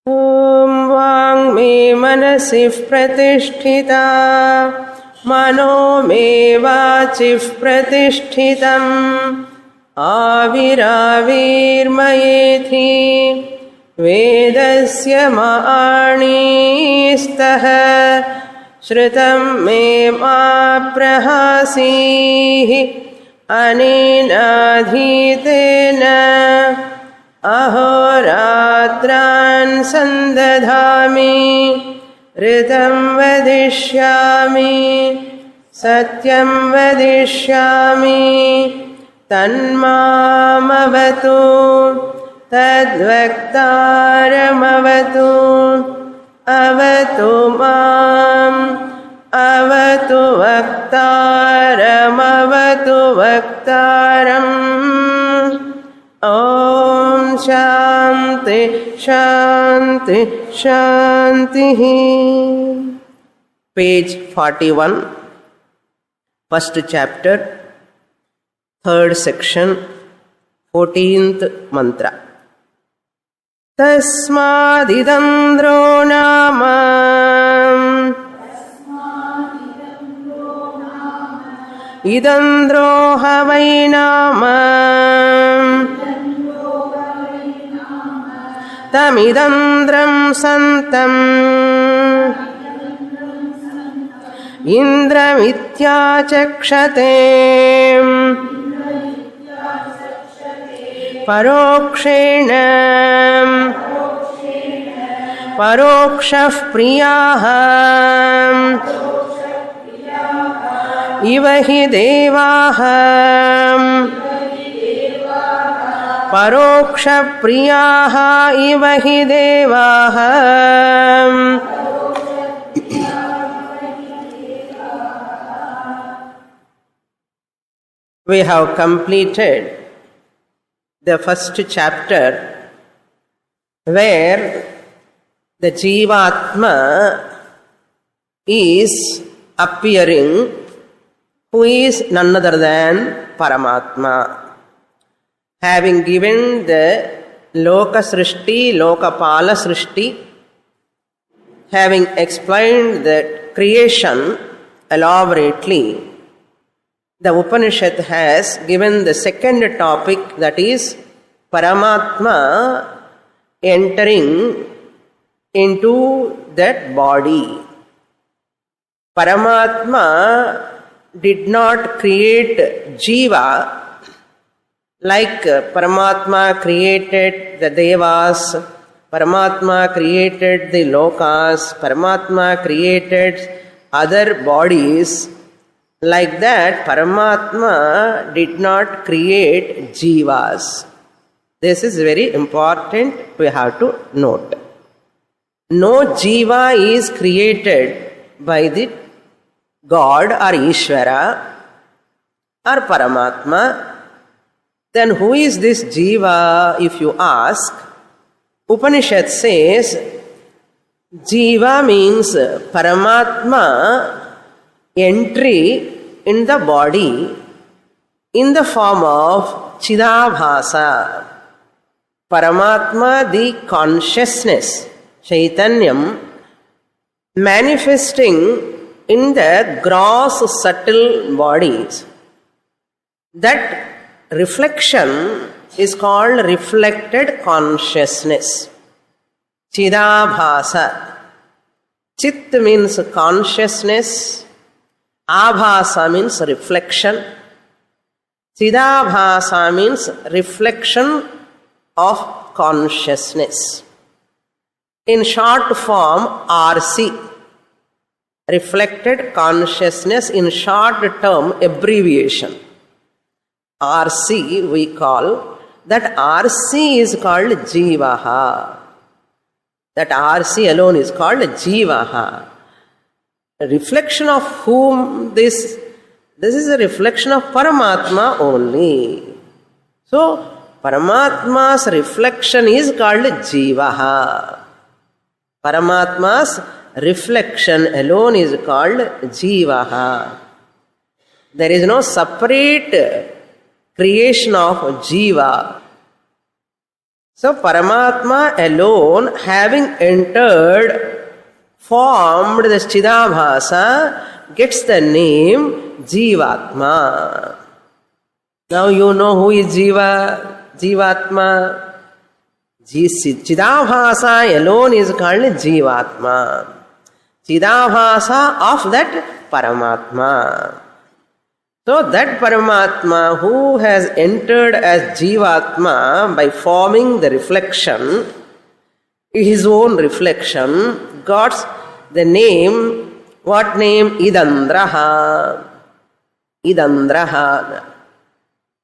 ॐ वाङ्मे मनसिः प्रतिष्ठिता मनो मे वाचिः प्रतिष्ठितम् आविराविर्मयेधि वेदस्य माणिस्तः श्रुतं मे मा प्रहासीः अनेनाधीतेन अहोरात्रान् सन्दधामि ऋतं वदिष्यामि सत्यं वदिष्यामि तन्मामवतु तद्वक्तारमवतु अवतु माम् अवतु वक्तारमवतु वक्तारम् ॐ शान्ति शान्ति शान्तिः. Page 41, first chapter, third section, 14th mantra. तस्मादिदन्द्रो नाम इदन्द्रो ह वै नाम तमिदन्द्रं सन्तम् इन्द्रमित्याचक्षते परोक्षेण परोक्षः प्रियाः इव हि देवाः परोक्षप्रियाः इव हि देवाः. We have completed the first chapter where the Jivatma is appearing, who is none other than Paramatma. Having given the Loka Srishti, Lokapala Srishti, having explained the creation elaborately, the Upanishad has given the second topic, that is Paramatma entering into that body. Paramatma did not create Jiva like Paramatma created the Devas, Paramatma created the Lokas, Paramatma created other bodies. Like that, Paramatma did not create Jivas. This is very important, we have to note. No Jiva is created by the God or Ishvara or Paramatma. Then who is this Jiva, if you ask? Upanishad says, Jiva means Paramatma entry in the body in the form of Chidabhasa. Paramatma, the consciousness, Chaitanyam, manifesting in the gross subtle bodies. That reflection is called reflected consciousness. Chidabhasa. Chit means consciousness. Abhasa means reflection. Chidabhasa means reflection of consciousness. In short form, RC. Reflected consciousness in short term abbreviation. RC we call, that RC is called Jivaha. That RC alone is called Jivaha. A reflection of whom this is a reflection of Paramatma only. So, Paramatma's reflection is called Jivaha. Paramatma's reflection alone is called Jivaha. There is no separate creation of Jiva. So Paramatma alone, having entered, formed the Chidabhasa, gets the name Jivatma. Now you know who is Jivatma. Chidabhasa alone is called Jivatma. Chidabhasa of that Paramatma. So that Paramatma who has entered as Jivatma by forming the reflection, his own reflection, got the name, what name? Idandraha. Idandraha.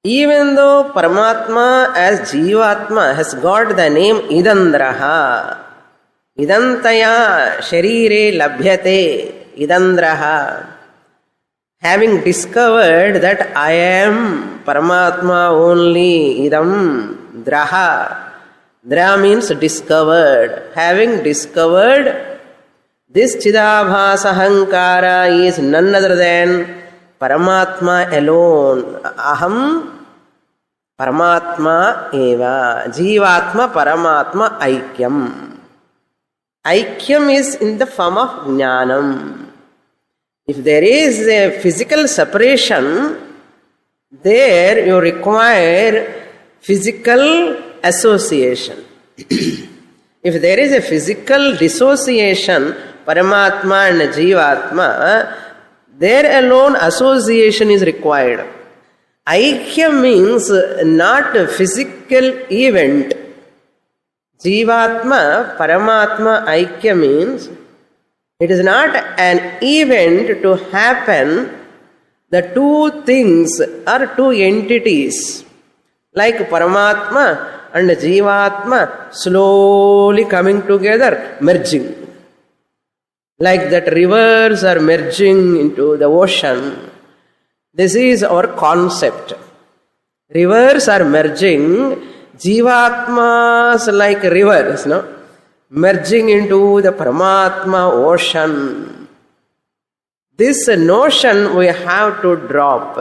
Even though Paramatma as Jivatma has got the name Idandraha, Idantaya Sharire Labhyate, Idandraha, having discovered that I am Paramatma only, Idam, Draha. Dra means discovered. Having discovered, this Chidabhasa Hankara is none other than Paramatma alone. Aham Paramatma eva. Jivatma Paramatma Aikyam. Aikyam is in the form of Jnanam. If there is a physical separation, there you require physical association. If there is a physical dissociation, Paramatma and Jivatma, there alone association is required. Aikya means not a physical event. Jivatma, Paramatma, Aikya means it is not an event to happen. The two things are two entities. Like Paramatma and Jivatma slowly coming together, merging. Like that rivers are merging into the ocean. This is our concept. Rivers are merging. Jivatmas like rivers, no? Merging into the Paramatma ocean. This notion we have to drop.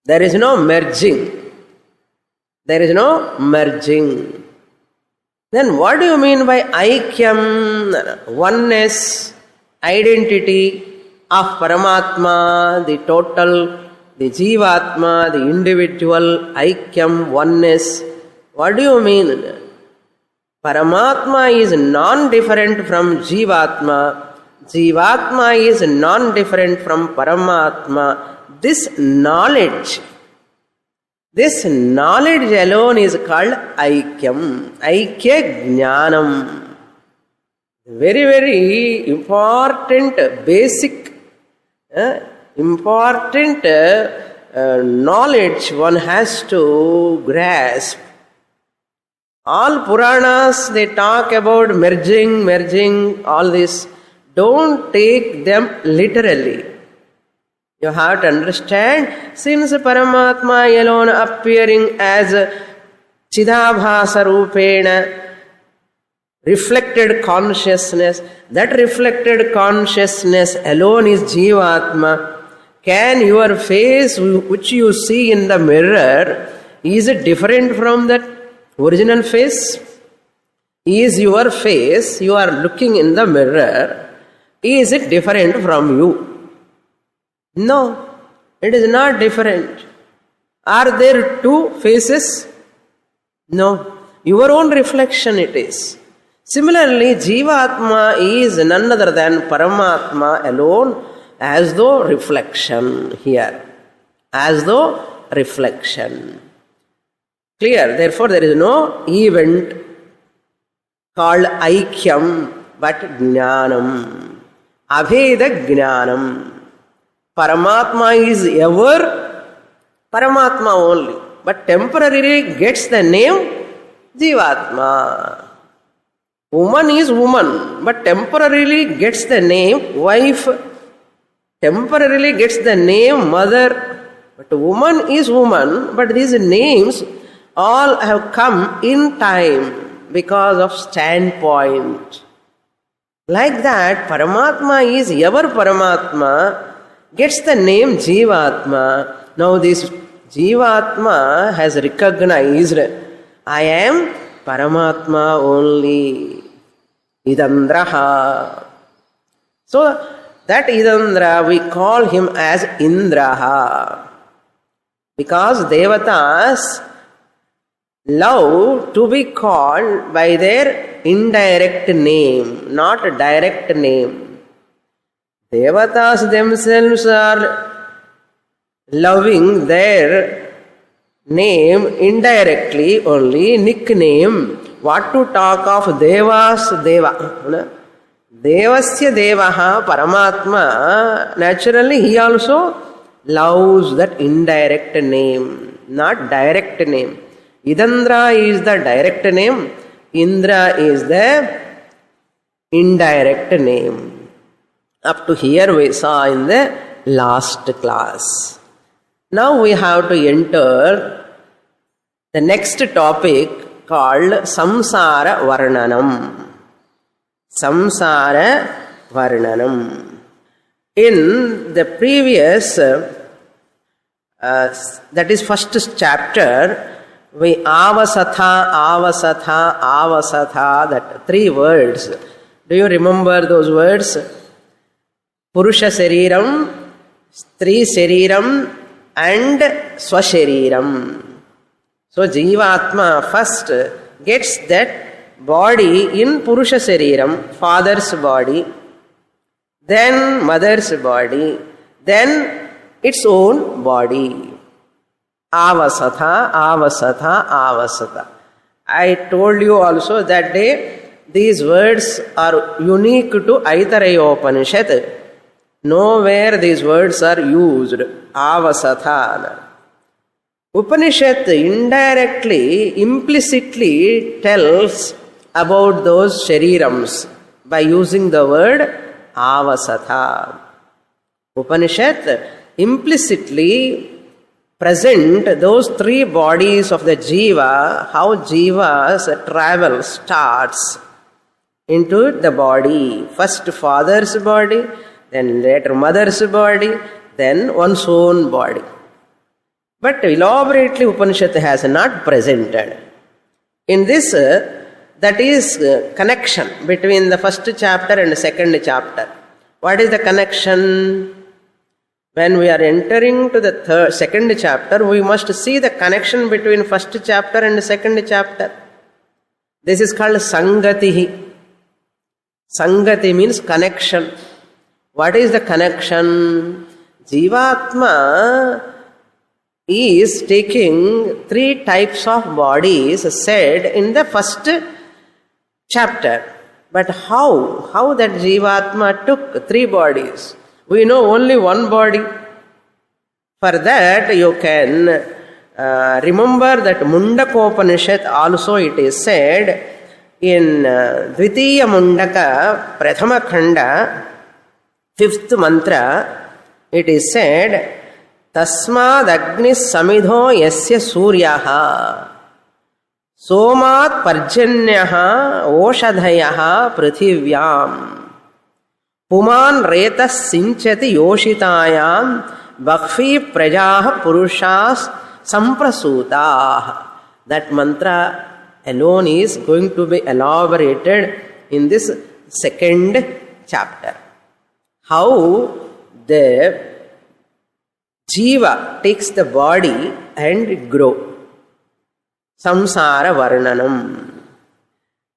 There is no merging. There is no merging. Then what do you mean by Aikyam? Oneness, identity of Paramatma, the total, the Jivatma, the individual, Aikyam, oneness. What do you mean? Paramatma is non-different from Jivatma. Jivatma is non-different from Paramatma. This knowledge alone is called Aikyam. Aikya Jnanam. Very, very important, basic, important knowledge one has to grasp. All Puranas, they talk about merging, all this. Don't take them literally. You have to understand, since Paramatma alone appearing as Chidabhasa Rupena, reflected consciousness, that reflected consciousness alone is Jivatma. Can your face, which you see in the mirror, is it different from that original face? Is your face, you are looking in the mirror, is it different from you? No, it is not different. Are there two faces? No, your own reflection it is. Similarly, Jivatma is none other than Paramatma alone, as though reflection here. As though reflection. Clear? Therefore, there is no event called Aikyam, but Jnanam. Abheda Jnanam. Paramatma is ever Paramatma only, but temporarily gets the name Jivatma. Woman is woman, but temporarily gets the name wife, temporarily gets the name mother. But woman is woman, but these names all have come in time because of standpoint. Like that, Paramatma is ever Paramatma, gets the name Jivatma. Now this Jivatma has recognized I am Paramatma only. Idandraha. So that Idandra, we call him as Indraha. Because Devatas love to be called by their indirect name, not direct name. Devatas themselves are loving their name indirectly only, nickname. What to talk of Devas Deva? Devasya Devaha Paramatma, naturally he also loves that indirect name, not direct name. Idandra is the direct name, Indra is the indirect name. Up to here we saw in the last class. Now we have to enter the next topic called Samsara Varnanam. Samsara Varnanam. In the previous, that is first chapter, we avasatha, that 3 words. Do you remember those words? Purusha Shariram, Stri Shariram, and Swashariram. So Jivatma first gets that body in Purusha Shariram, father's body, then mother's body, then its own body. Avasatha. I told you also that day, these words are unique to Aitareyopanishad. Nowhere these words are used. Avasatha. Upanishad indirectly, implicitly tells about those sharirams by using the word avasatha. Upanishad implicitly present those 3 bodies of the jiva, how jiva's travel starts into the body. First father's body, then later mother's body, then one's own body. But elaborately Upanishad has not presented. In this, that is connection between the first chapter and the second chapter. What is the connection? When we are entering to the second chapter, we must see the connection between first chapter and the second chapter. This is called Sangatihi. Sangati means connection. What is the connection? Jivatma is taking 3 types of bodies said in the first chapter. But how that Jivatma took 3 bodies? We know only one body. For that you can remember that Mundakopanishad also it is said in Dvitiya Mundaka Prathama Khanda 5th mantra, it is said Tasmad Agnis Samidho Yasya Suryaha Somat Parjanyaha Oshadhayaha Prithivyam Puman Retas Sinchati Yoshitayam Bhakfi Prajaha Purushas Samprasutah. That mantra alone is going to be elaborated in this second chapter. How the jiva takes the body and grow. Samsara Varnanam.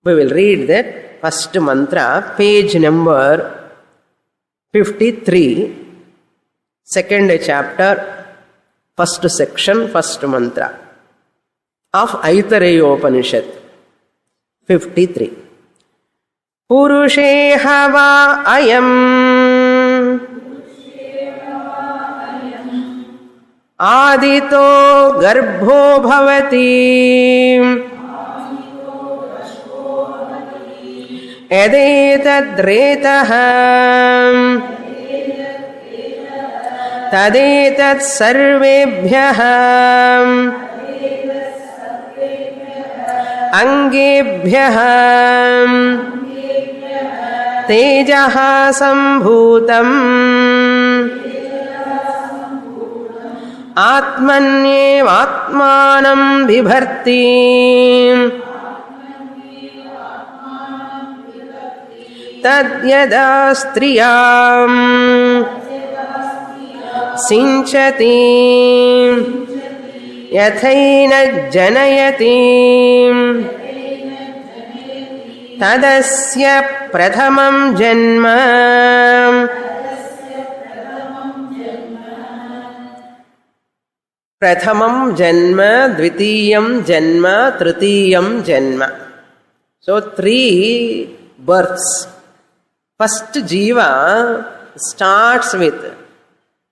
We will read that first mantra, page number 53, second chapter, first section, first mantra of Aitareyopanishad, 53. Purusheha va ayam adito garbho bhavati edetadretah tadetat sarvebhyah angebhyah tejaha sambhutam आत्मन्येवात्मानं बिभर्ति तद्यदा स्त्रियां सिञ्चति यथैन जनयति तदस्य प्रथमं जन्म प्रथमं जन्म द्वितीयं जन्म तृतीयं जन्म. So 3 births. First jiva starts with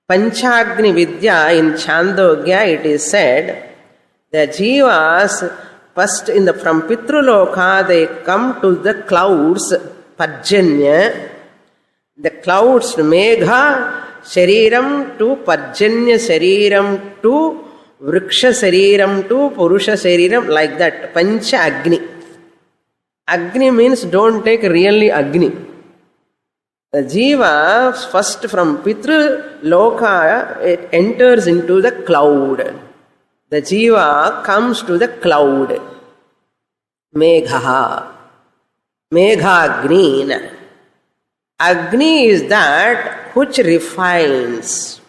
Panchagni Vidya. In Chandogya it is said the jivas first from Pitruloka they come to the clouds, Parjanya, the clouds, Megha Shariram to Parjanya Shariram to Vriksha Shariram to Purusha Shariram, like that. Pancha Agni. Agni means don't take really Agni. The jiva first from Pitru Loka it enters into the cloud. The jiva comes to the cloud. Megha. Megha Agni. Agni is that which refines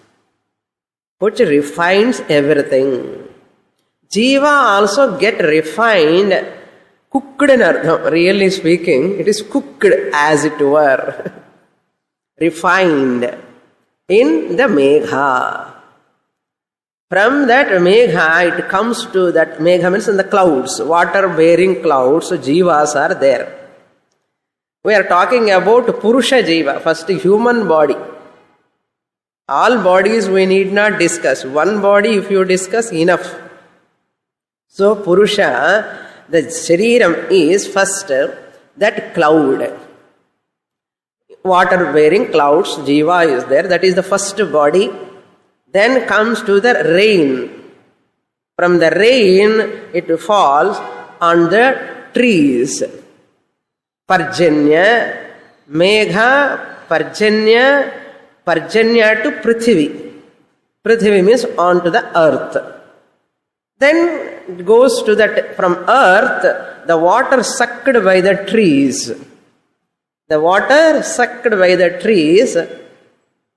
everything. Jiva also get refined, cooked in ardham. Really speaking, it is cooked as it were. Refined in the Megha. From that Megha, it comes to that Megha means in the clouds, water bearing clouds, so jivas are there. We are talking about Purusha Jiva, first human body. All bodies we need not discuss. One body if you discuss, enough. So Purusha, the Shariram is first that cloud. Water bearing clouds, Jiva is there, that is the first body. Then comes to the rain. From the rain it falls on the trees. Parjanya, Megha, Parjanya, Parjanya to Prithvi. Prithvi means onto the earth. Then it goes to that, from earth, the water sucked by the trees. The water sucked by the trees, or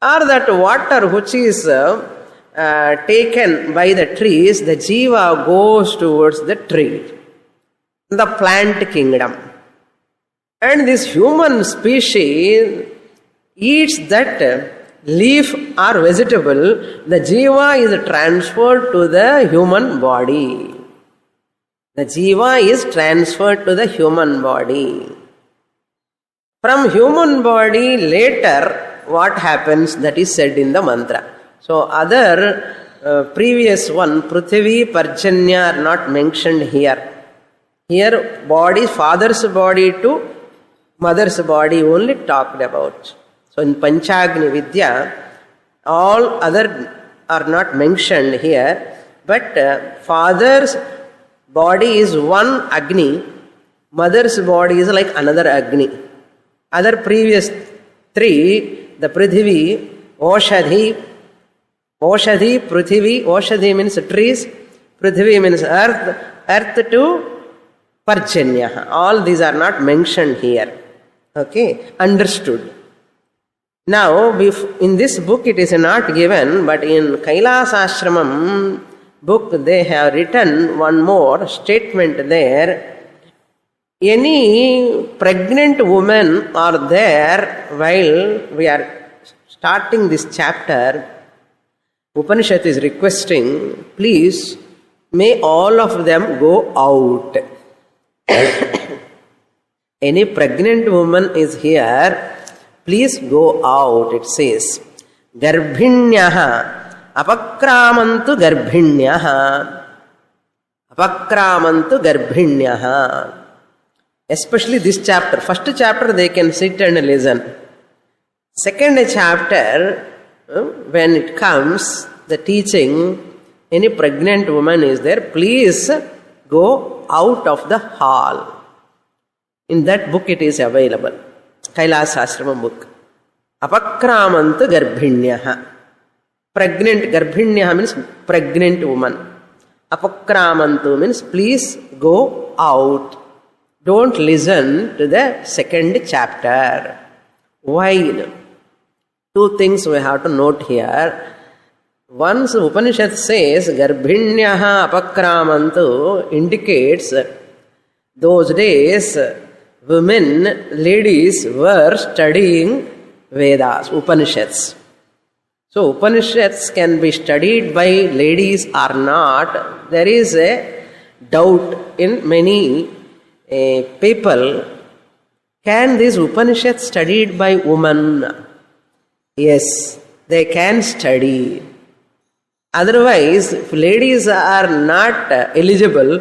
that water which is taken by the trees, the jiva goes towards the tree, the plant kingdom. And this human species eats that leaf or vegetable, the jiva is transferred to the human body. The jiva is transferred to the human body. From human body later, what happens, that is said in the mantra. So other previous one, Prithvi, Parjanya are not mentioned here. Here body, father's body to mother's body only talked about. So in Panchagni Vidya, all other are not mentioned here, but father's body is one Agni, mother's body is like another Agni. Other previous 3, the Prithvi, Oshadhi, Prithvi, Oshadhi means trees, Prithvi means earth, earth to Parjanya. All these are not mentioned here. Okay, understood. Now, in this book it is not given, but in Kailasashramam book they have written one more statement there. Any pregnant woman are there while we are starting this chapter, Upanishad is requesting, please, may all of them go out. Any pregnant woman is here, please go out, it says. Garbhinyaha apakramantu garbhinyaha. Apakramantu garbhinyaha. Especially this chapter. First chapter they can sit and listen. Second chapter, when it comes, the teaching, any pregnant woman is there, please go out of the hall. In that book it is available. Kailasashramam book. Apakramantu garbhinyaha. Pregnant, Garbhinya means pregnant woman. Apakramantu means please go out. Don't listen to the second chapter. Why? Two things we have to note here. Once Upanishad says Garbhinyaha apakramantu indicates those days women, ladies were studying Vedas, Upanishads. So Upanishads can be studied by ladies or not. There is a doubt in many people. Can this Upanishad studied by women? Yes, they can study. Otherwise, if ladies are not eligible,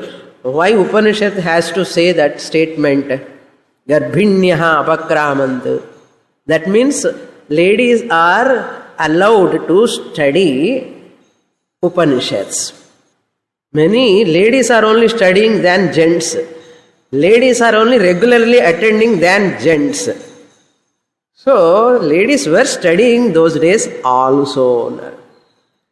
why Upanishad has to say that statement? Garbhinyaha apakramantu. That means ladies are allowed to study Upanishads. Many ladies are only studying than gents. Ladies are only regularly attending than gents. So, ladies were studying those days also.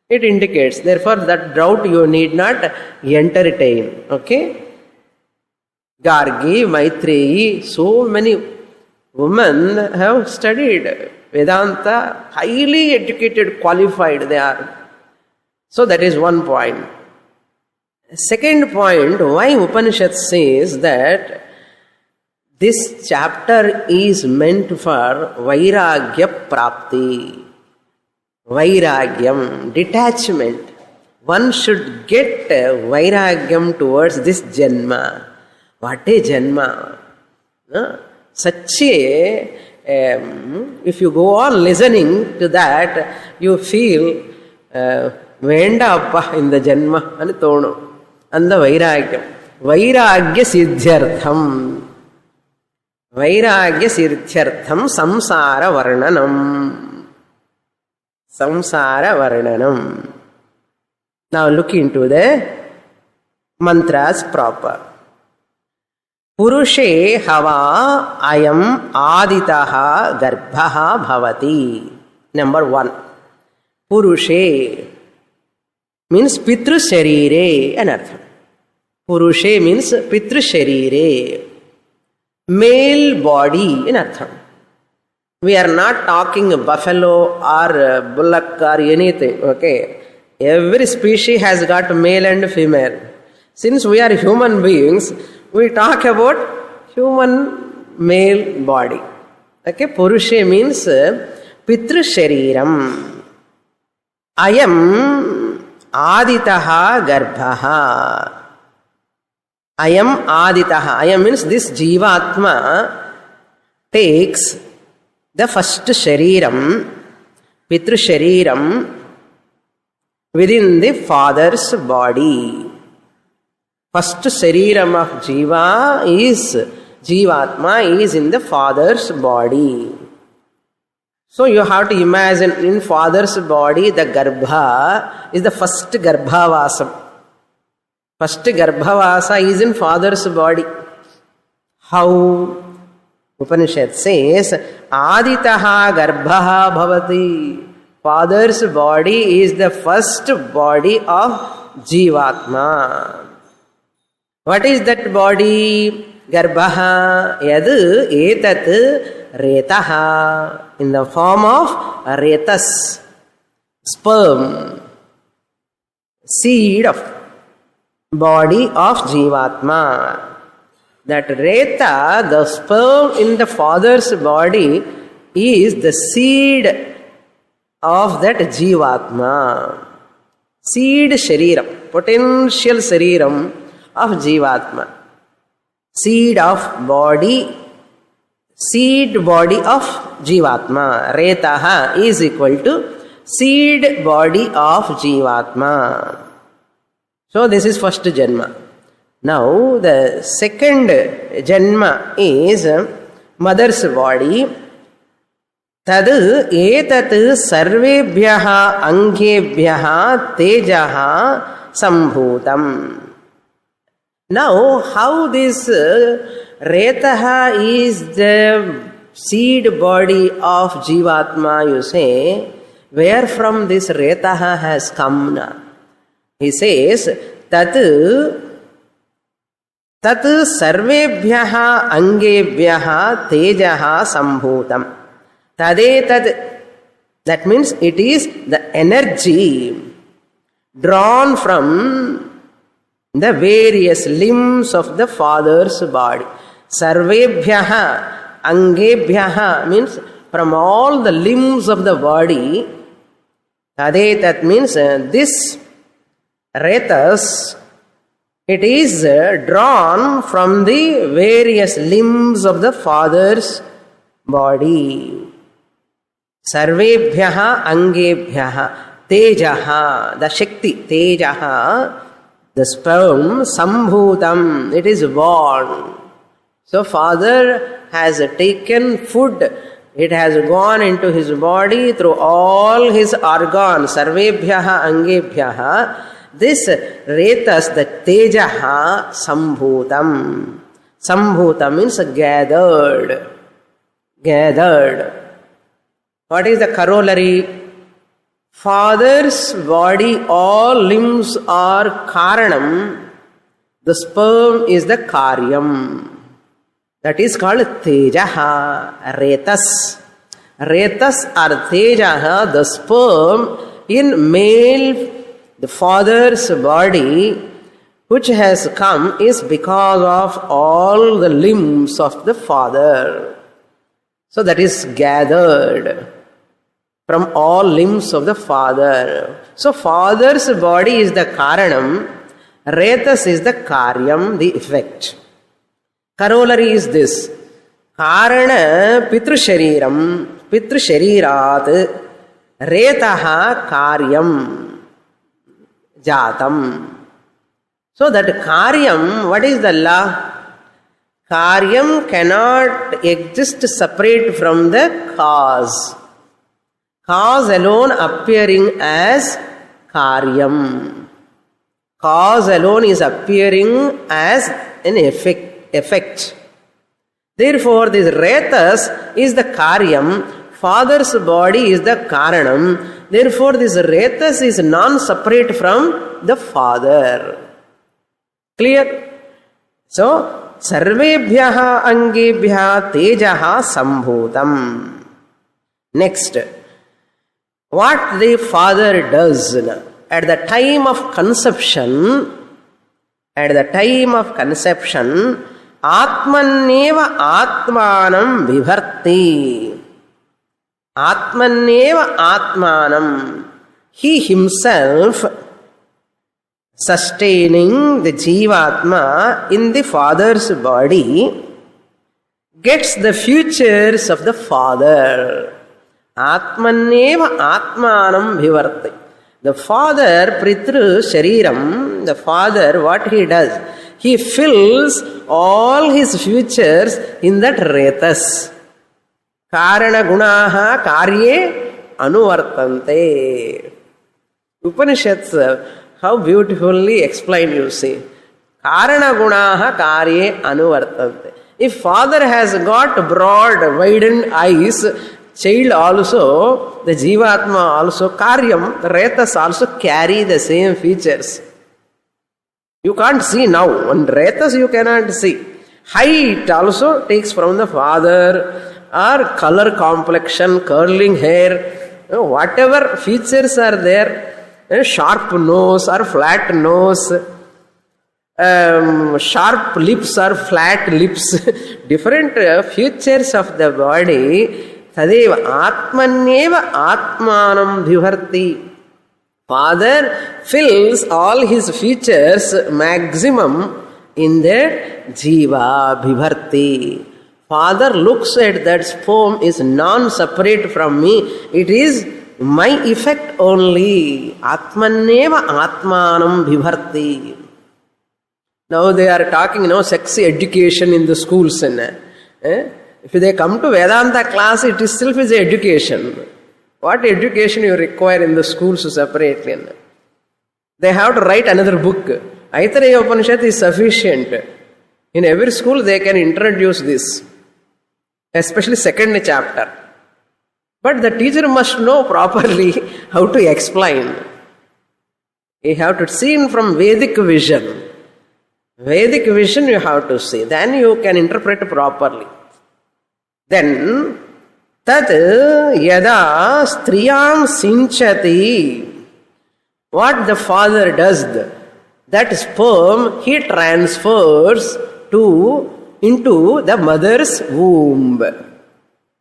It indicates, therefore, that doubt you need not entertain. Okay? Gargi, Maitreyi, so many women have studied Vedanta, highly educated, qualified they are. So that is one point. Second point, why Upanishad says that this chapter is meant for Vairagya Prapti. Vairagyam, detachment. One should get Vairagyam towards this Janma. What a Janma! Such a, if you go on listening to that, you feel Venda appa in the Janma and Tono. And the Vairagyam. Vairagya Siddhyartham. Vairagya Siddhyartham Samsara Varnanam. Samsara Varnanam. Now look into the mantras proper. Purushe hava ayam aditaha garbhaha bhavati. Number 1. Purushe means Pitru Sharire anartham. Purushe means Pitru Sharire. Male body in artham. We are not talking buffalo or bullock or anything. Okay. Every species has got male and female. Since we are human beings, we talk about human male body. Okay. Purushe means Pitru Shariram. Ayam Aditaha Garbhaha. Ayam Aditaha. Ayam means this Jivatma takes the first Shariram, Pitru Shariram, within the father's body. First Shariram of Jiva is, Jivatma is in the father's body. So you have to imagine in father's body, the Garbha is the first Garbhavasam. First Garbhavasa is in father's body. How? Upanishad says, Aditaha Garbhaha Bhavati. Father's body is the first body of Jivatma. What is that body? Garbhaha Yadu Etat Retaha. In the form of Retas, sperm, seed of body of Jivatma. That Reta, the sperm in the father's body, is the seed of that Jivatma. Seed Shariram, potential Shariram of Jivatma. Seed of body, seed body of Jivatma. Retaha is equal to seed body of Jivatma. So this is first Janma. Now the second Janma is mother's body. Tad etat sarvebhyaha angebhyaha tejaha sambhutam. Now how this Retaha is the seed body of Jivatma, you say. where from this retaha has come na? He says, tat sarvebhyaha angebhyaha tejaha sambhutam. Tadetad, that means it is the energy drawn from the various limbs of the Father's body. Sarvebhyaha angebhyaha means from all the limbs of the body. Tadetat means this retas, it is drawn from the various limbs of the Father's body. Sarvebhyaha angebhyaha tejaha, the Shakti, tejaha, the sperm, sambhutam, it is born. So Father has taken food, it has gone into his body through all his organs. Sarvebhyaha angebhyaha, this retas, the tejaha, sambhutam. Sambhutam means gathered. Gathered. What is the corollary? Father's body, all limbs are karanam. The sperm is the karyam. That is called tejaha, retas. Retas or tejaha, the sperm in male, the father's body, which has come is because of all the limbs of the father. So that is gathered from all limbs of the Father. So Father's body is the karanam, retas is the karyam, the effect. Corollary is this. Karana pitrushariram, pitrusharirat, retaha karyam, jatam. So that karyam, what is the law? Karyam cannot exist separate from the cause. Cause alone appearing as karyam. Cause alone is appearing as an effect. Therefore, this retas is the karyam, Father's body is the karanam. Therefore, this retas is non-separate from the Father. Clear? So, Sarvebhyaha angebhyaha tejaha sambhutam. Not what the Father does at the time of conception, Atmanneva Atmanam Vibharti. Atmanneva Atmanam. He himself sustaining the Jivatma in the Father's body gets the futures of the Father. Atmanneva Atmanam Bhivarti. The Father, Pritru Shariram, the Father, what he does? He fills all his futures in that retas. Karana gunaha karye anuvartante. Upanishads, how beautifully explained you see. Karana gunaha karye anuvartante. If Father has got broad, widened eyes, child also, the Jivatma also, Karyam, the Retas also carry the same features. You can't see now. On Retas you cannot see. Height also takes from the Father, or color complexion, curling hair, whatever features are there, sharp nose or flat nose, sharp lips or flat lips, different features of the body. Tadeva Atmanneva Atmanam Bhivarti. Father fills all his features maximum in that Jiva Bhivarti. Father looks at that sperm is non-separate from me. It is my effect only. Atmanneva Atmanam Bhivarti. Now they are talking, sex education in the schools. If they come to Vedanta class, it itself is education. What education you require in the schools separately? They have to write another book. Aitareyopanishad is sufficient. In every school they can introduce this. Especially second chapter. But the teacher must know properly how to explain. You have to see from Vedic vision. Vedic vision you have to see. Then you can interpret properly. Then, tat yada striyam sinchati. What the father does, that sperm he transfers into the mother's womb.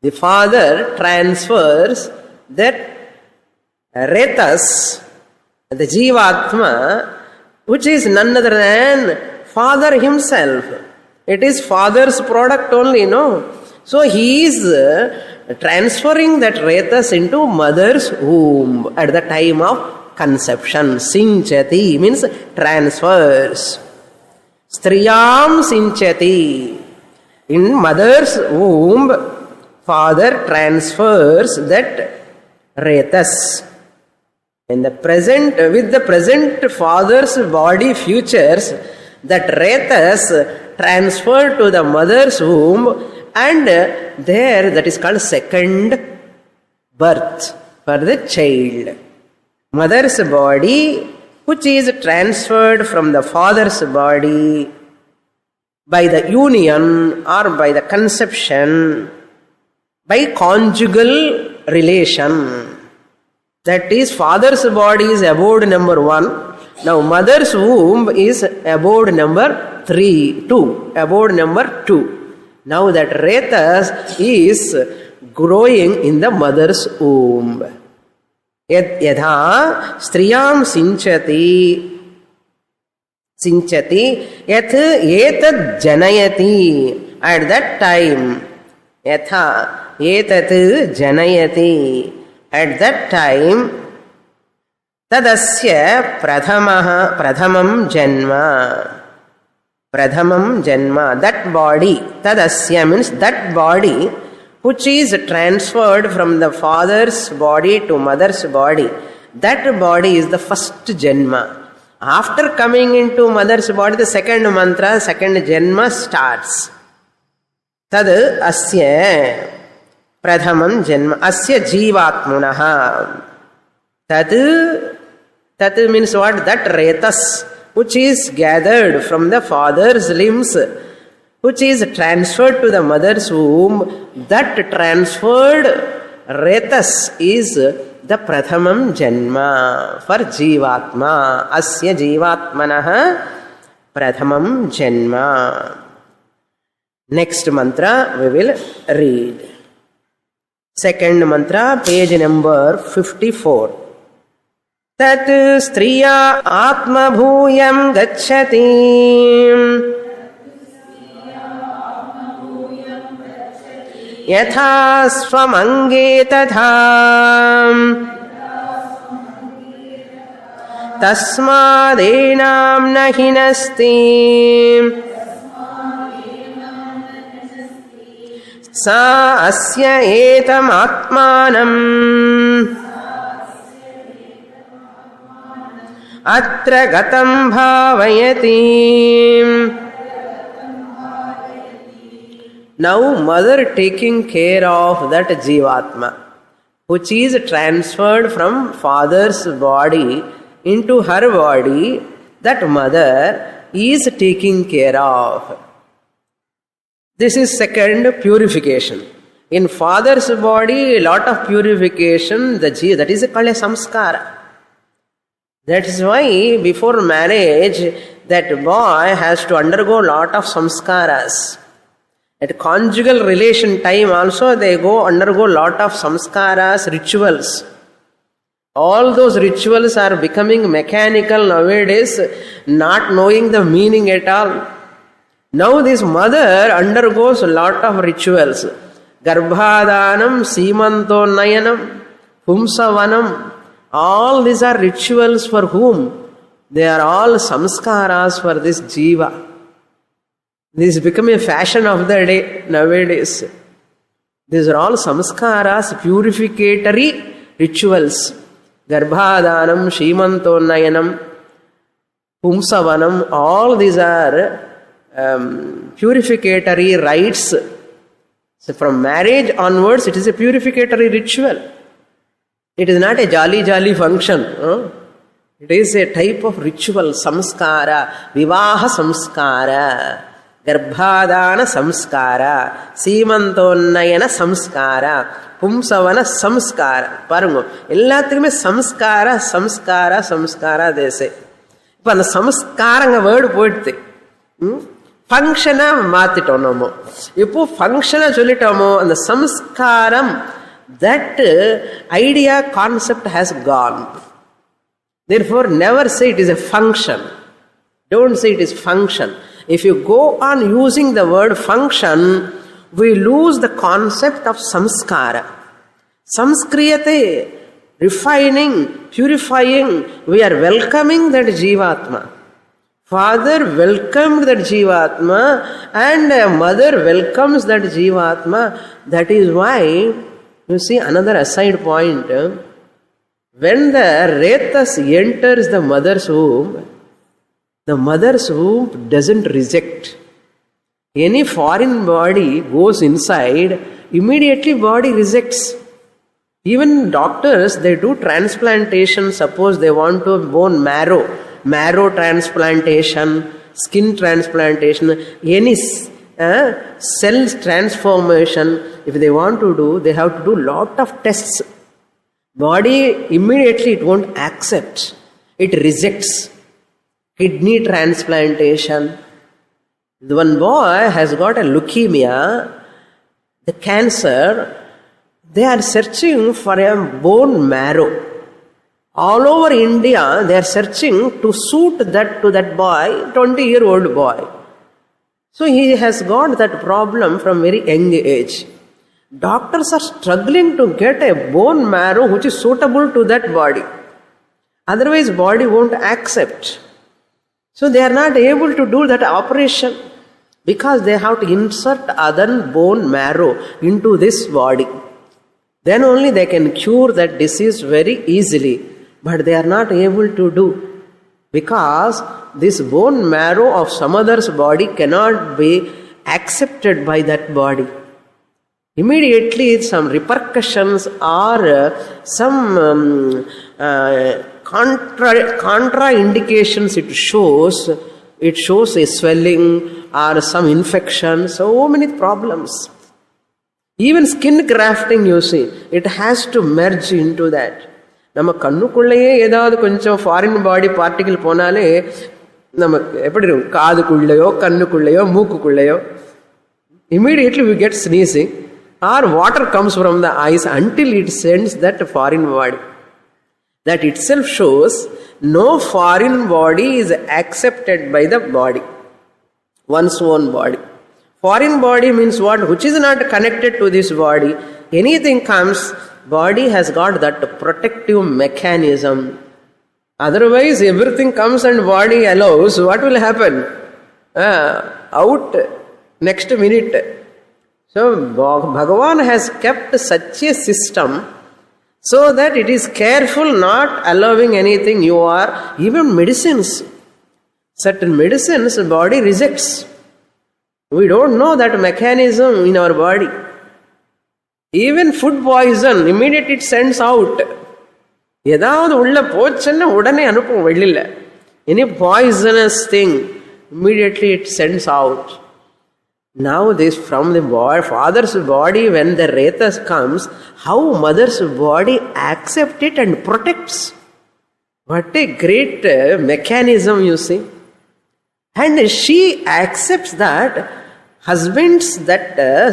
The father transfers that retas, the Jivatma, which is none other than father himself. It is father's product only, no? So he is transferring that retas into mother's womb at the time of conception. Sinchati means transfers. Striyam sinchati. In mother's womb, father transfers that retas. In the present, with the present father's body futures, that retas transferred to the mother's womb, and there that is called second birth for the child. Mother's body, which is transferred from the father's body by the union or by the conception, by conjugal relation. That is, father's body is abode number 1. Now mother's womb is abode number 2. Abode number 2. Now that retas is growing in the mother's womb. Yadha striyam sinchati yat etad janayati. At that time, yatha etat janayati. At that time, tadasya pradhamam janma. Pradhamam janma. That body, tadasya means that body which is transferred from the father's body to mother's body. That body is the first janma. After coming into mother's body, the second mantra, second janma starts. Tad asya pradhamam janma asya jivatmunaha. Tat means what? That retas which is gathered from the father's limbs, which is transferred to the mother's womb, that transferred retas is the prathamam janma for jivatma. Asya jivatmanaha prathamam janma. Next mantra we will read. Second mantra, page number 54. Tat striya atma bhuyam gacchati yatha swamange tatha tasmadenam nahinasti sa asya etam atmanam atra gatam bhavayati. Now mother taking care of that jivatma, which is transferred from father's body into her body, that mother is taking care of. This is second purification. In father's body, a lot of purification, that is called a samskara. That is why before marriage, that boy has to undergo a lot of samskaras. At conjugal relation time also, they undergo a lot of samskaras, rituals. All those rituals are becoming mechanical nowadays, not knowing the meaning at all. Now this mother undergoes a lot of rituals. Garbhadanam, Simantonayanam, Pumsavanam. All these are rituals for whom? They are all samskaras for this jiva. This has become a fashion of the day nowadays. These are all samskaras, purificatory rituals. Garbhadanam, Shimantonayanam, Pumsavanam, all these are purificatory rites, So from marriage onwards, it is a purificatory ritual. It is not a jolly function. It is a type of ritual, samskara, vivaha samskara, garbhadana samskara, seemantonnayana samskara, pumsavana samskara. Parungo, ellathikume samskara they say. Ipo and samskara word poitte. Functiona maatittom namu. Ipo functiona sollittomo and the samskaram, that idea concept has gone. Therefore, never say it is a function. Don't say it is function. If you go on using the word function, we lose the concept of samskara. Samskriyate, refining, purifying. We are welcoming that Jivatma. Father welcomed that Jivatma and mother welcomes that Jivatma. That is why, you see, another aside point. When the Retas enters the mother's womb doesn't reject. Any foreign body goes inside, immediately body rejects. Even doctors, they do transplantation. Suppose they want to bone marrow transplantation, skin transplantation, any cell transformation. If they want to do, they have to do lot of tests. Body immediately it won't accept. It rejects. Kidney transplantation. One boy has got a leukemia, the cancer. They are searching for a bone marrow. All over India, they are searching to suit that to that boy, 20-year-old boy. So he has got that problem from very young age. Doctors are struggling to get a bone marrow which is suitable to that body. Otherwise, body won't accept. So they are not able to do that operation because they have to insert other bone marrow into this body. Then only they can cure that disease very easily. But they are not able to do because this bone marrow of some other's body cannot be accepted by that body. Immediately some repercussions or some contraindications it shows. It shows a swelling or some infection, so many problems. Even skin grafting, you see, it has to merge into that. நம்ம கண்ணுக்குள்ளேயே ஏதாவது கொஞ்சம் foreign பாடி particle போனாலே நமக்கு எப்படி இருக்கும், காதுக்குள்ளேயோ கண்ணுக்குள்ளேயோ மூக்குக்குள்ளேயோ, immediately we get sneezing or water comes from the eyes until it sends that foreign body. That itself shows no foreign body is accepted by the body, one's own body. Foreign body means what? Which is not connected to this body. Anything comes, body has got that protective mechanism. Otherwise, everything comes and body allows, what will happen? Out next minute. So, Bhagavan has kept such a system so that it is careful not allowing anything. You are, even medicines, certain medicines body rejects. We don't know that mechanism in our body. Even food poison, immediately it sends out. ஏதாவது உள்ள போச்சுன்னா உடனே அனுப்பும் வெளியில. Any poisonous thing, immediately it sends out. Now this from the father's body, when the retas comes, how mother's body accepts it and protects. What a great mechanism, you see. And she accepts that husband's that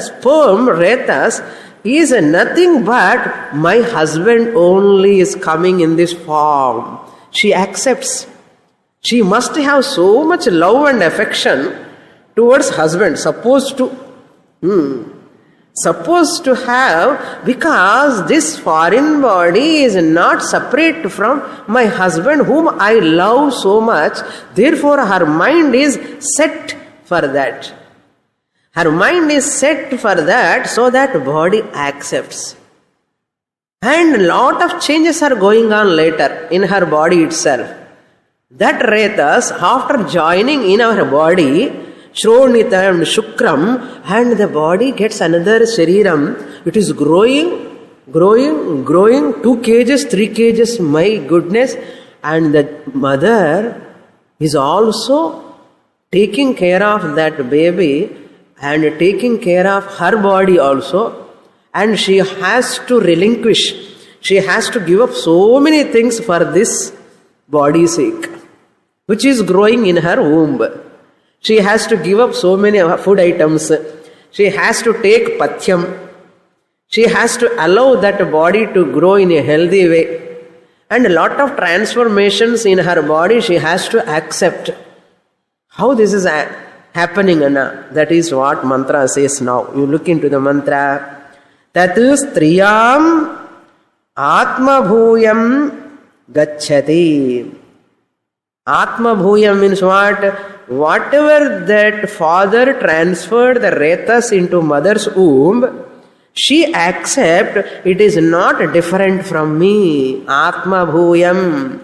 sperm, retas, is nothing but my husband only is coming in this form. She accepts. She must have so much love and affection towards husband, supposed to have, because this foreign body is not separate from my husband whom I love so much. Therefore her mind is set for that. Her mind is set for that, so that body accepts. And lot of changes are going on later in her body itself. That retas, after joining in our body, Shronitam Shukram, and the body gets another Shariram. It is growing, 2 kgs, 3 kgs, my goodness. And the mother is also taking care of that baby and taking care of her body also. And she has to relinquish. She has to give up so many things for this body's sake, which is growing in her womb. She has to give up so many food items. She has to take pathyam. She has to allow that body to grow in a healthy way. And a lot of transformations in her body she has to accept. How this is happening, Anna? That is what mantra says now. You look into the mantra. Tat striyam atma bhuyam gacchati. Atma bhuyam means what? Whatever that father transferred the retas into mother's womb, she accepts it is not different from me. Atma bhuyam.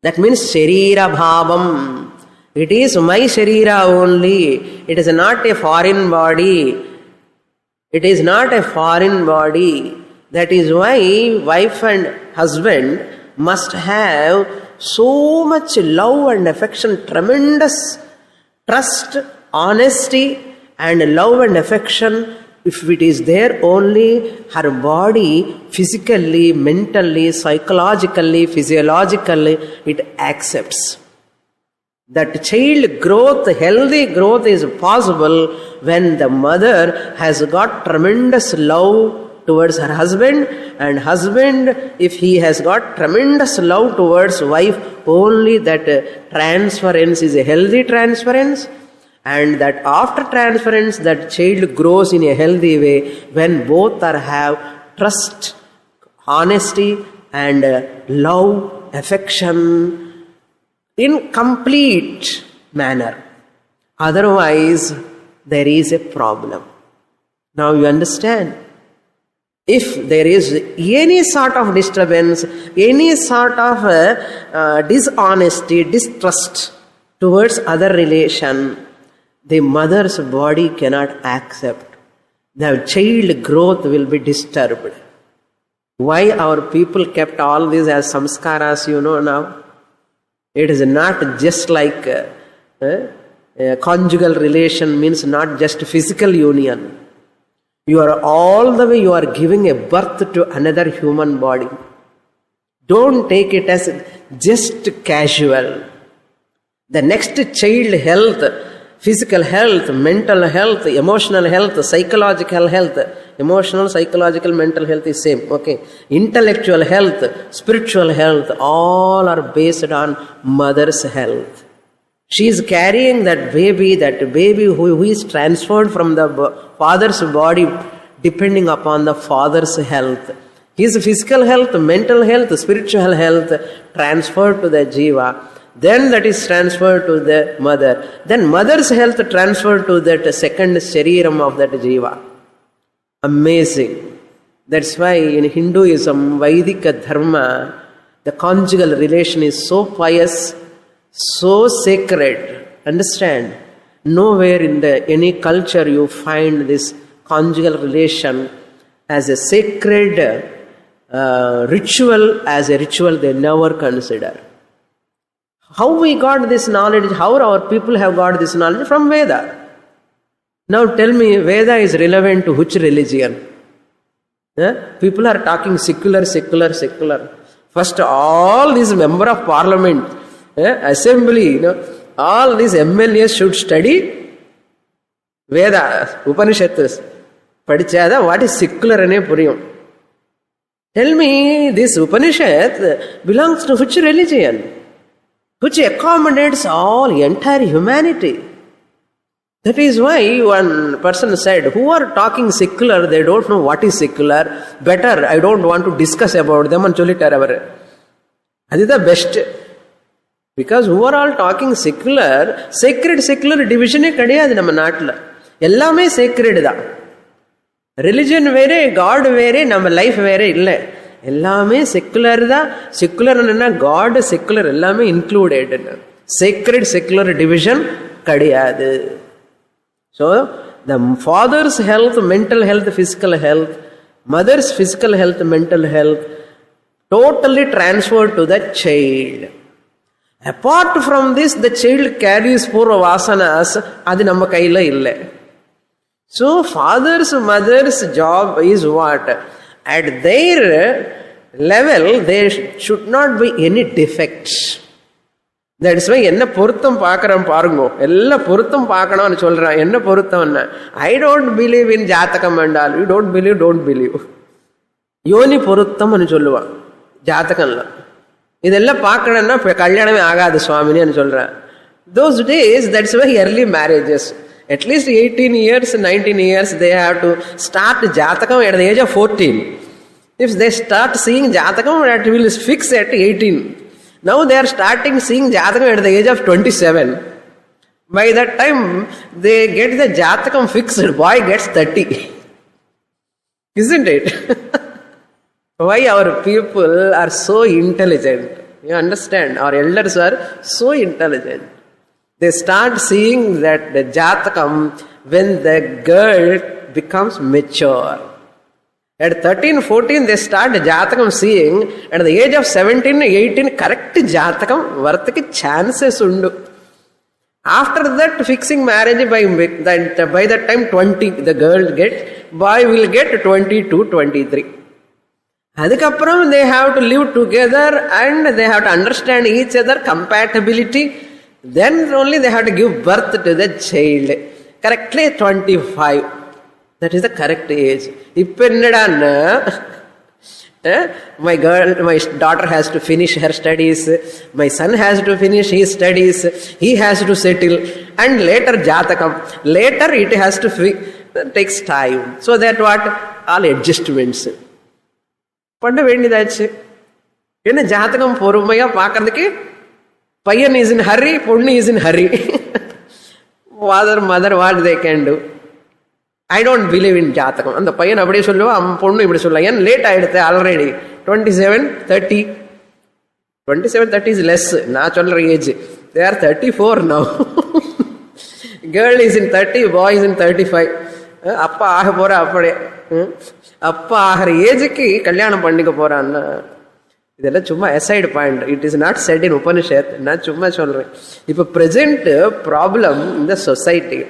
That means sharira bhavam. It is my sharira only. It is not a foreign body. It is not a foreign body. That is why wife and husband must have so much love and affection, tremendous trust, honesty and love and affection. If it is there only, her body physically, mentally, psychologically, physiologically, it accepts. That child growth, healthy growth is possible when the mother has got tremendous love towards her husband, and husband, if he has got tremendous love towards wife, only that transference is a healthy transference, and that after transference that child grows in a healthy way when both have trust, honesty and love, affection in complete manner. Otherwise, there is a problem. Now you understand? If there is any sort of disturbance, any sort of dishonesty, distrust towards other relation, the mother's body cannot accept. The child growth will be disturbed. Why our people kept all this as samskaras, you know now? It is not just like conjugal relation means not just physical union. You are all the way, you are giving a birth to another human body. Don't take it as just casual. The next child health, physical health, mental health, emotional health, psychological health. Emotional, psychological, mental health is same. Okay. Intellectual health, spiritual health, all are based on mother's health. She is carrying that baby who is transferred from the father's body depending upon the father's health. His physical health, mental health, spiritual health transferred to the jiva. Then that is transferred to the mother. Then mother's health transferred to that second shariram of that jiva. Amazing. That's why in Hinduism, Vaidika dharma, the conjugal relation is so pious, so sacred. Understand? Nowhere in any culture you find this conjugal relation as a sacred ritual, as a ritual they never consider. How we got this knowledge, how our people have got this knowledge? From Veda. Now tell me, Veda is relevant to which religion? People are talking secular. First, all these member of parliament, assembly, all these MLAs should study Veda, Upanishads. Padichada, what is secular ane puriyum? Tell me, this Upanishad belongs to which religion? Which accommodates all, entire humanity. That is why one person said, who are talking secular, they don't know what is secular. Better, I don't want to discuss about them and solitary. That is the best. Because who are all talking secular, sacred division kadiyadu nama naatla. Ellame sacred da. Religion vere, God vere, nama life vere illa. Ellame secular da. Secular na God, secular ellame included. Sacred secular division கிடையாது. So, the father's health, mental health, physical health, mother's physical health, mental health, totally transferred to the child. Apart from this, the child carries purva vasanas, adu namma kaila illa. So, father's, mother's job is what? At their level, there should not be any defects. That's why என்ன பொருத்தம் பார்க்குறோம் பாருங்க, எல்லா பொருத்தம் பார்க்கணும்னு சொல்கிறேன். என்ன பொருத்தம்னா, I don't believe in ஜாத்தகம் என்றால் யூ டோன்ட் பிலீவ் யோனி பொருத்தம்னு சொல்லுவான் ஜாத்தகம்ல. இதெல்லாம் பார்க்கணும்னா கல்யாணமே ஆகாது சுவாமினின்னு சொல்கிறேன். Those days, that's why early marriages, at least 18 years, 19 years, they have to start jatakam at the age of 14. If they start seeing jatakam, that will fix at 18. Now they are starting seeing jatakam at the age of 27. By that time, they get the jatakam fixed. Boy gets 30. Isn't it? Why our people are so intelligent? You understand? Our elders are so intelligent. They start seeing that the jatakam when the girl becomes mature. At 13, 14, they start jatakam seeing. At the age of 17, 18, correct jatakam varthaki chances undu. After that, fixing marriage by that time 20, the girl gets, boy will get 22, 23. Adhikapram, they have to live together and they have to understand each other, compatibility. Then only they have to give birth to the child. Correctly 25. That is the correct age. My daughter has to finish her studies. My son has to finish his studies. He has to settle. And later jatakam. Later it has to takes time. So that what? All adjustments. பண்ண வேண்டியதாச்சு. என்ன ஜாதகம் பொறுமையா பார்க்கறதுக்கு பையன் is in hurry, பொண்ணு is in hurry. Father, mother, what they can do? I don't believe in ஜாதகம். அந்த பையன் அப்படியே சொல்லுவான், பொண்ணு இப்படி சொல்லுவான். ஏன் லேட் ஆயிடுது ஆல்ரெடி 27, 30. 27, 30 is less. நான் சொல்ற age. They are 34 now. Girl is in 30, boy is in 35. அப்பா ஆக போற அப்படியே. அப்பா ஆகிற ஏஜுக்கு கல்யாணம் பண்ணிக்க போறான்னா இதெல்லாம் சும்மா aside point. It is not said in Upanishad. நான் சும்மா சொல்றேன். இப்போ present problem in the society.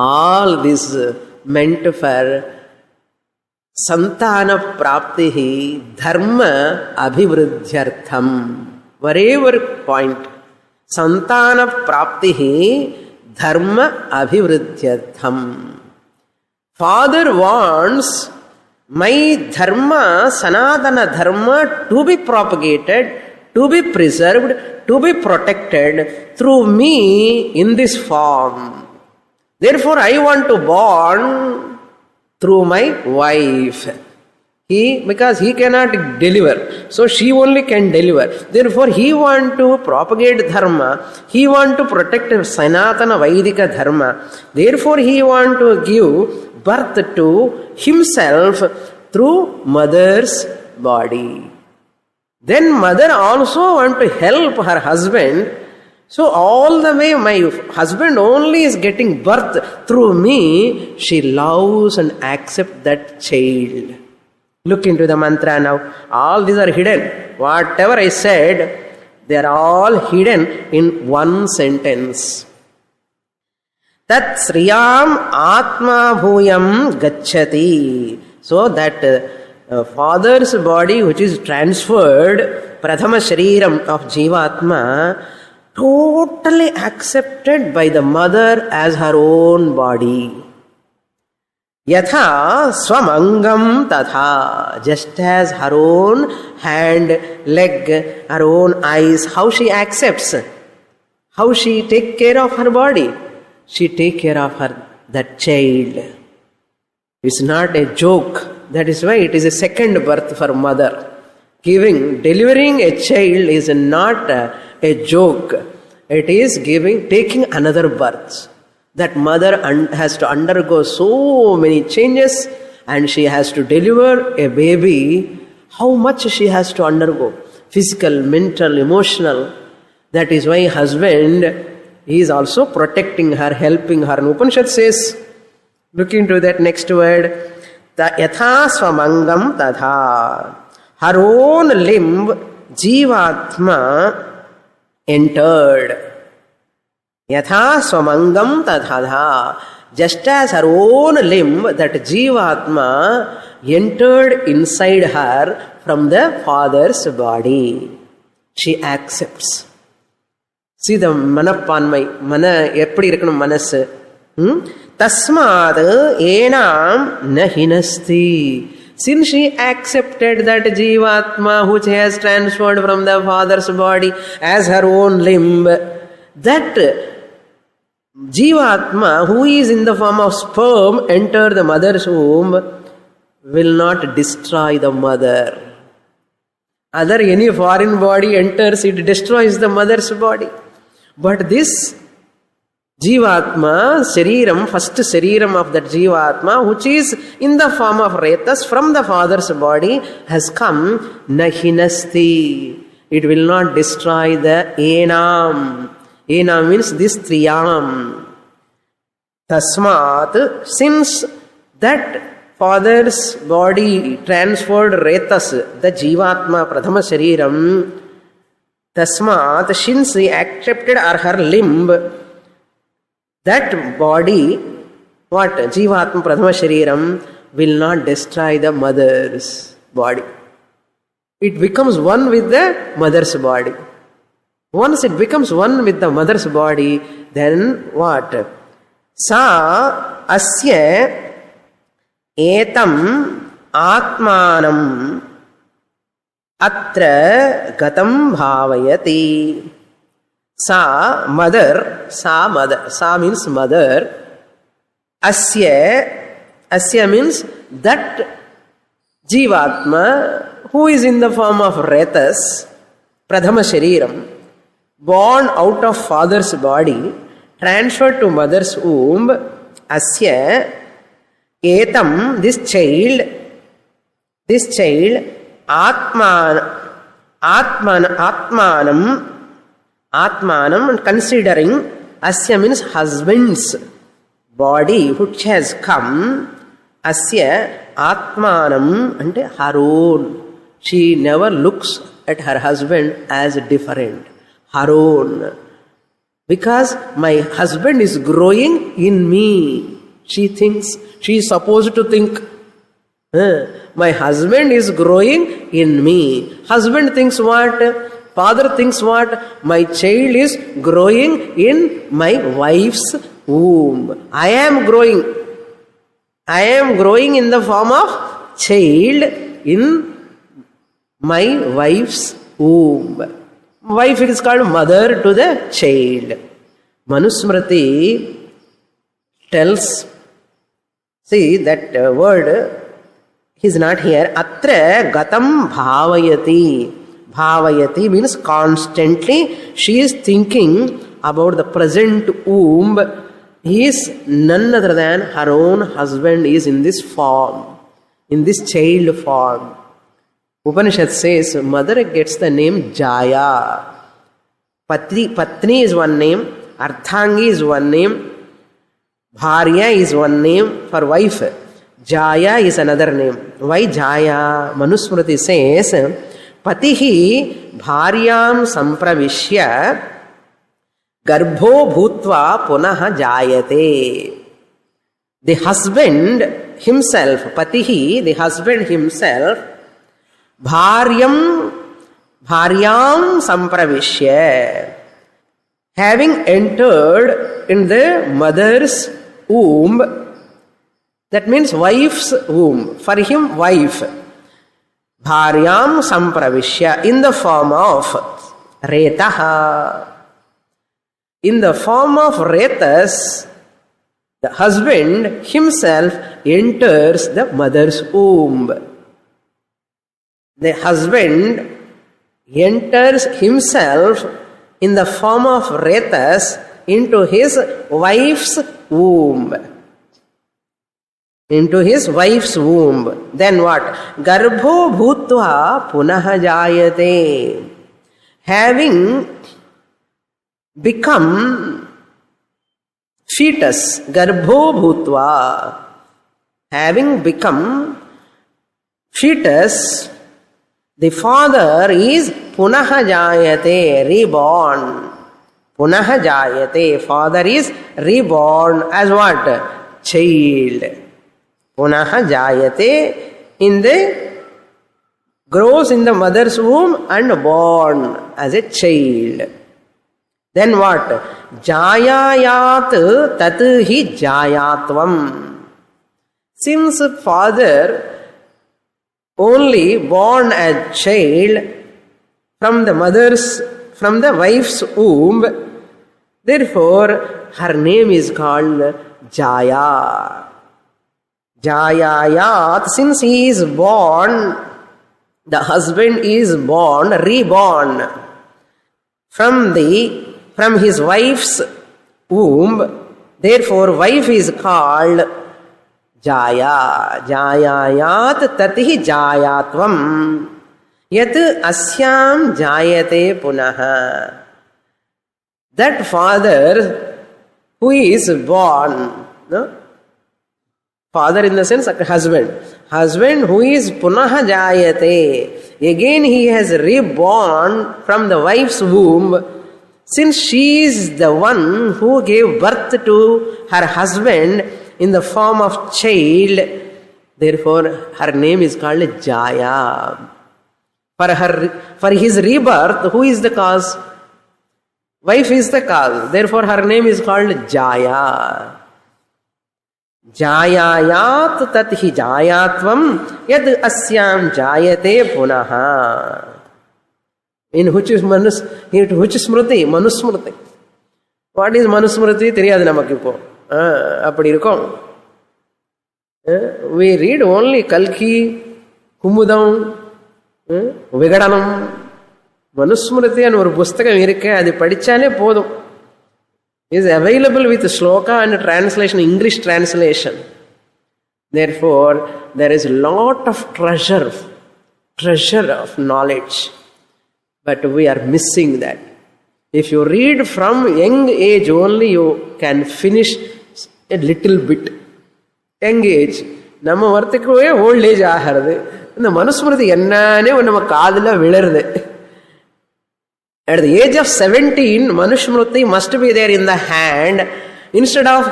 All this meant for santana praptihi dharma abhivruddhyartham. Whatever point. Santana praptihi dharma abhivruddhyartham. Father wants my dharma, sanatana dharma, to be propagated, to be preserved, to be protected through me in this form. Therefore, I want to born through my wife. Because he cannot deliver, so she only can deliver. Therefore, he want to propagate dharma. He want to protect sanatana vaidika dharma. Therefore, he want to give birth to himself through mother's body. Then mother also want to help her husband. So all the way my husband only is getting birth through me. She loves and accepts that child. Look into the mantra now. All these are hidden. Whatever I said, they are all hidden in one sentence. Tat sriyam atma bhuyam gacchati. So that father's body which is transferred, prathama shariram of jivatma, totally accepted by the mother as her own body. Yatha swamangam tatha. Just as her own hand, leg, her own eyes, how she accepts, how she take care of her body. She take care of that child. It's not a joke. That is why it is a second birth for mother. Delivering a child is not a joke. It is taking another birth. That mother has to undergo so many changes and she has to deliver a baby. How much she has to undergo? Physical, mental, emotional. That is why husband he is also protecting her, helping her. And Upanishad says, look into that next word, yatha swamangam tadha. Her own limb, Jivatma, entered. Yatha swamangam tadha. Just as her own limb, that Jivatma, entered inside her from the father's body. She accepts. See the manapanmai. Mana eppadi irukkanum manasu. Tasmad enam na hinasti. Since she accepted that Jivatma which has transferred from the father's body as her own limb, that Jivatma who is in the form of sperm enter the mother's womb will not destroy the mother. Other any foreign body enters, it destroys the mother's body. But this Jivatma, Shariram, first Shariram of that Jivatma, which is in the form of Retas from the father's body, has come Nahinasti. It will not destroy the Enam. Enam means this Triyam. Tasmat, since that father's body transferred Retas, the Jivatma, Prathama Shariram, Tasmat, since he accepted her limb, that body, what? Jivatma Prathama Shariram will not destroy the mother's body. It becomes one with the mother's body. Once it becomes one with the mother's body, then what? Sa asya etam atmanam atra gatam bhavayati. Sa mother, sa means mother. Asya means that Jivatma who is in the form of Retas, Prathama Shariram, born out of father's body, transferred to mother's womb. Asya etam, this child, Atmanam, considering, asya means husband's body which has come, asya atmanam, and her own. She never looks at her husband as different. Her own. Because my husband is growing in me. She thinks, she is supposed to think, my husband is growing in me. Husband thinks what? Father thinks what? My child is growing in my wife's womb. I am growing in the form of child in my wife's womb. Wife is called mother to the child. Manusmriti tells, see that word is not here. Atra gatam bhavayati. Bhavayati means constantly she is thinking about the present womb. He is none other than her own husband is in this form, in this child form. Upanishad says mother gets the name Jaya. Patni is one name, Ardhangi is one name, Bharya is one name for wife. Jaya is another name. Why Jaya? Manusmriti says, Patihi bharyam sampravishya garbho bhutva punaha jayate. The husband himself, Patihi, the husband himself, bharyam sampravishya, having entered in the mother's womb, that means wife's womb, for him wife. Bharyam sampravishya, in the form of Retaha. In the form of Retas, the husband himself enters the mother's womb. The husband enters himself in the form of Retas into his wife's womb. Into his wife's womb. Then what? Garbho bhutva punaha jayate. Having become fetus, garbho bhutva, having become fetus, the father is punaha jayate, reborn. Punaha jayate, father is reborn as what? Child. Punaha jayate, grows in the mother's womb and born as a child. Then what? Jayayat tat hi jayatvam. Since father only born as child from the wife's womb, therefore her name is called Jaya. Jayayat, since he is born, the husband is born, reborn from his wife's womb, therefore wife is called Jaya. Jayayat tatihi jayatvam. Yat asyam jayate punaha. That father who is born, no? Father in the sense husband. Husband who is punaha jayate. Again he has reborn from the wife's womb. Since she is the one who gave birth to her husband in the form of child, therefore her name is called Jaya. For his rebirth, who is the cause? Wife is the cause. Therefore her name is called Jaya. Jayayat tathi jayatvam yad asyam jayate punaha. In which smriti? Manusmriti. What is Manusmriti? Theriyadu namakku ipo. அப்படி இருக்கும். We read only Kalki, Kumudam, Vigadanam. Manusmriti and ஒரு புஸ்தகம் இருக்கு, அது படிச்சாலே போதும். Is available with sloka and translation, English translation. Therefore, there is a lot of treasure of knowledge. But we are missing that. If you read from young age only, you can finish a little bit. Young age. நம்ம வரத்துக்குவே old age ஆகிறது. இந்த மனுஸ்மிருதி என்னன்னே நம்ம காதுல விழருது. At the age of 17, Manusmriti must be there in the hand. Instead of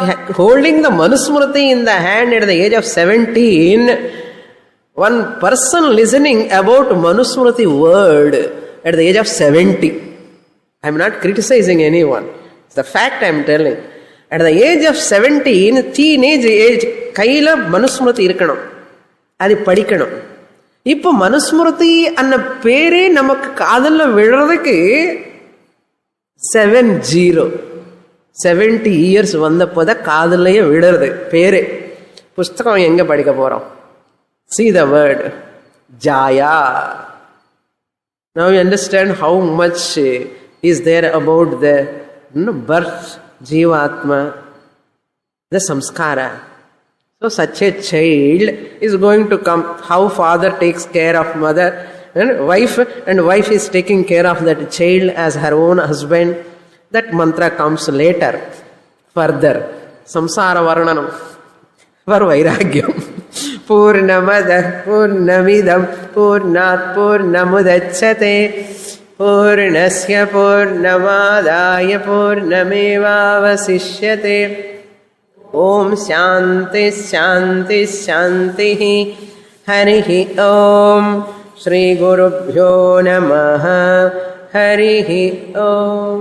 holding the Manusmriti in the hand at the age of 17, one person listening about Manusmriti word at the age of 70. I am not criticizing anyone. It's the fact I am telling. At the age of 17, teenage age, கையில மனுஸ்மிருதி இருக்கணும், அது படிக்கணும். இப்போ மனுஸ்மிருதி அன்ன பேரே நமக்கு காதல்ல விழுறதுக்கு 70 years வந்தப்போதான் காதல்லையே விடுறது பேரே. புஸ்தகம் எங்க படிக்க போறோம்? See the word Jaya. Now you understand how much is there about the birth, Jivatma, the samskara. So such a child is going to come. How father takes care of mother and wife is taking care of that child as her own husband. That mantra comes later. Further, samsara varnanam for vairagyam. Purnamada purnamidam purnat purnamudachyate purnasya purnamadaya purnamevavasishyate. Om Shanti Shanti Shanti. Harihi Om. Shri Gurubhyo Namaha. Harihi Om.